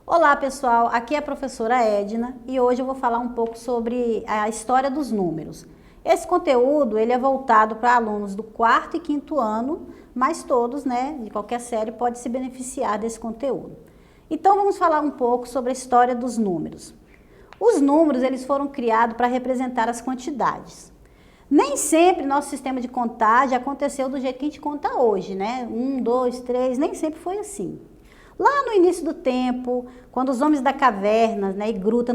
Olá pessoal, aqui é a professora Edna e hoje eu vou falar um pouco sobre a história dos números. Esse conteúdo ele é voltado para alunos do 4º e 5º ano, mas todos, de qualquer série pode se beneficiar desse conteúdo. Então vamos falar um pouco sobre a história dos números. Os números eles foram criados para representar as quantidades. Nem sempre nosso sistema de contagem aconteceu do jeito que a gente conta hoje, 1, 2, 3, nem sempre foi assim. Lá no início do tempo, quando os homens da caverna e gruta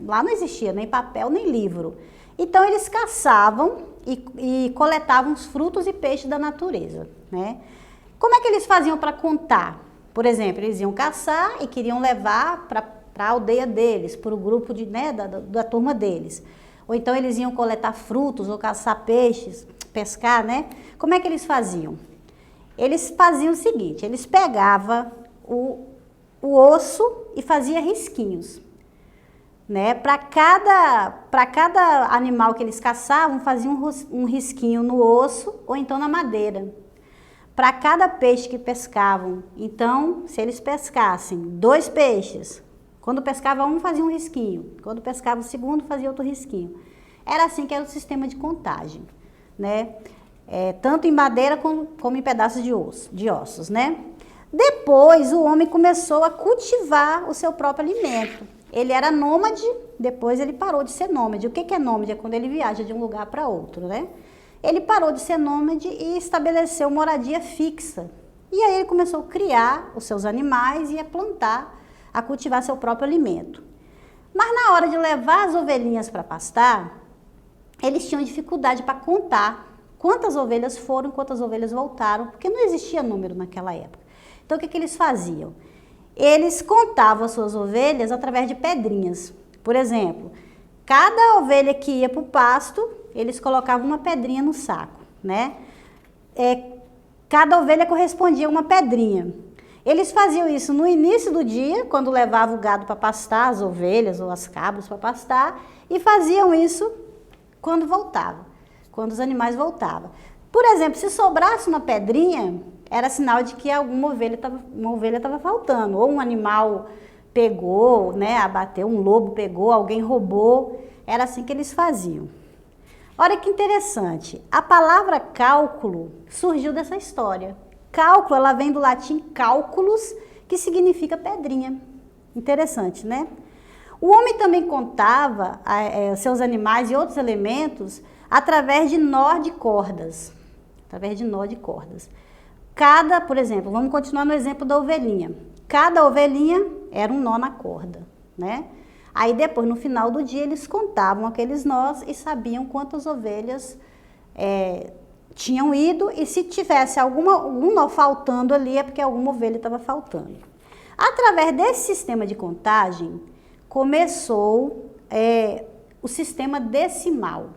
lá não existia nem papel nem livro. Então eles caçavam e coletavam os frutos e peixes da natureza, Como é que eles faziam para contar? Por exemplo, eles iam caçar e queriam levar para a aldeia deles, para o grupo da turma deles. Ou então eles iam coletar frutos ou caçar peixes, pescar, Como é que eles faziam? Eles faziam o seguinte, eles pegavam o osso e fazia risquinhos, Para cada animal que eles caçavam, faziam um risquinho no osso ou então na madeira. Para cada peixe que pescavam, então, se eles pescassem 2 peixes, quando pescava um, fazia um risquinho, quando pescava o segundo, fazia outro risquinho. Era assim que era o sistema de contagem, tanto em madeira como em pedaços de ossos, Depois, o homem começou a cultivar o seu próprio alimento. Ele era nômade, depois ele parou de ser nômade. O que é nômade? É quando ele viaja de um lugar para outro, Ele parou de ser nômade e estabeleceu moradia fixa. E aí ele começou a criar os seus animais e a plantar, a cultivar seu próprio alimento. Mas na hora de levar as ovelhinhas para pastar, eles tinham dificuldade para contar quantas ovelhas foram, quantas ovelhas voltaram, porque não existia número naquela época. Então, o que eles faziam? Eles contavam as suas ovelhas através de pedrinhas. Por exemplo, cada ovelha que ia para o pasto, eles colocavam uma pedrinha no saco, Cada ovelha correspondia a uma pedrinha. Eles faziam isso no início do dia, quando levavam o gado para pastar, as ovelhas ou as cabras para pastar, e faziam isso quando voltavam, quando os animais voltavam. Por exemplo, se sobrasse uma pedrinha, era sinal de que uma ovelha estava faltando, ou um animal pegou, abateu, um lobo pegou, alguém roubou, era assim que eles faziam. Olha que interessante, a palavra cálculo surgiu dessa história. Cálculo, ela vem do latim cálculos, que significa pedrinha. Interessante, O homem também contava seus animais e outros elementos através de nó de cordas. Por exemplo, vamos continuar no exemplo da ovelhinha. Cada ovelhinha era um nó na corda, Aí depois, no final do dia, eles contavam aqueles nós e sabiam quantas ovelhas tinham ido, e se tivesse algum nó faltando ali, é porque alguma ovelha estava faltando. Através desse sistema de contagem, começou o sistema decimal.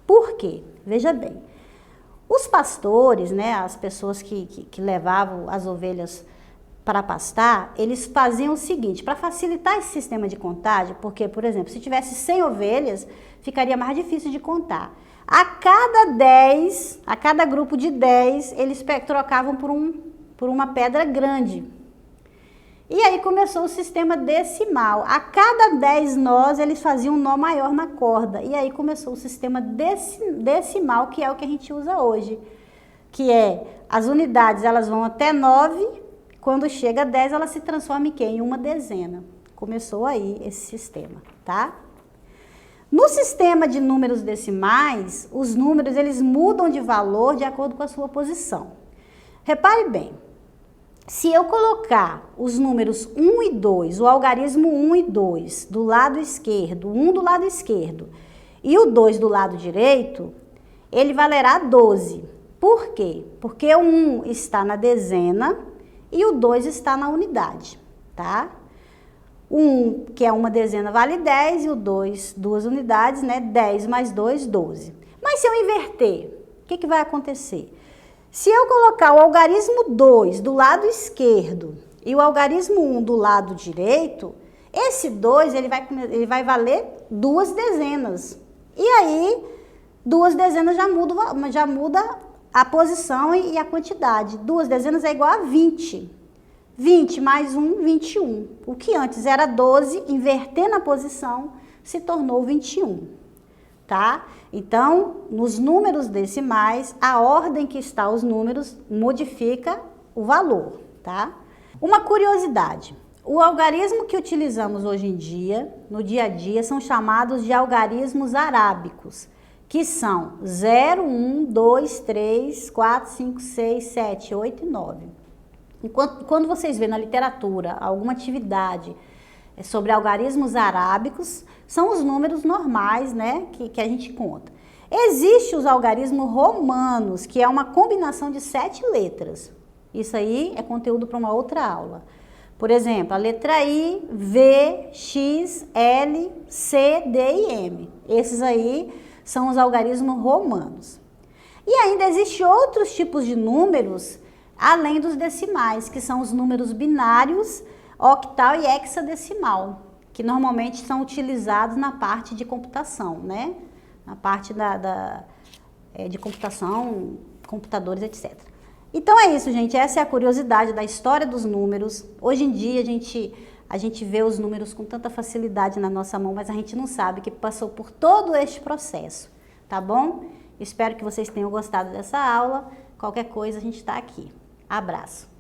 Por quê? Veja bem, os pastores, as pessoas que levavam as ovelhas para pastar, eles faziam o seguinte, para facilitar esse sistema de contagem, porque, por exemplo, se tivesse 100 ovelhas, ficaria mais difícil de contar. A cada grupo de 10, eles trocavam por uma pedra grande. E aí começou o sistema decimal. A cada 10 nós, eles faziam um nó maior na corda. E aí começou o sistema decimal, que é o que a gente usa hoje. Que as unidades, elas vão até 9, quando chega a 10, ela se transforma em quê? Em uma dezena. Começou aí esse sistema, No sistema de números decimais, os números eles mudam de valor de acordo com a sua posição. Repare bem, se eu colocar os números 1 e 2, o algarismo 1 e 2 do lado esquerdo, 1 do lado esquerdo e o 2 do lado direito, ele valerá 12. Por quê? Porque o 1 está na dezena e o 2 está na unidade, O 1, que é uma dezena, vale 10, e o 2, 2 unidades, 10 mais 2, 12. Mas se eu inverter, o que vai acontecer? Se eu colocar o algarismo 2 do lado esquerdo e o algarismo 1 do lado direito, esse 2 ele vai valer 2 dezenas. E aí, 2 dezenas já muda a posição e a quantidade. 2 dezenas é igual a 20. 20 mais 1, 21. O que antes era 12, invertendo a posição, se tornou 21, tá? Então, nos números decimais, a ordem que está os números modifica o valor, tá? Uma curiosidade, o algarismo que utilizamos hoje em dia, no dia a dia, são chamados de algarismos arábicos, que são 0, 1, 2, 3, 4, 5, 6, 7, 8 e 9. Quando vocês vêem na literatura alguma atividade sobre algarismos arábicos, são os números normais, né, que a gente conta. Existem os algarismos romanos, que é uma combinação de 7 letras. Isso aí é conteúdo para uma outra aula. Por exemplo, a letra I, V, X, L, C, D e M. Esses aí são os algarismos romanos. E ainda existem outros tipos de números, além dos decimais, que são os números binários, octal e hexadecimal, que normalmente são utilizados na parte de computação, né? Na parte de computação, computadores, etc. Então é isso, gente. Essa é a curiosidade da história dos números. Hoje em dia a gente vê os números com tanta facilidade na nossa mão, mas a gente não sabe que passou por todo este processo, tá bom? Espero que vocês tenham gostado dessa aula. Qualquer coisa a gente está aqui. Abraço!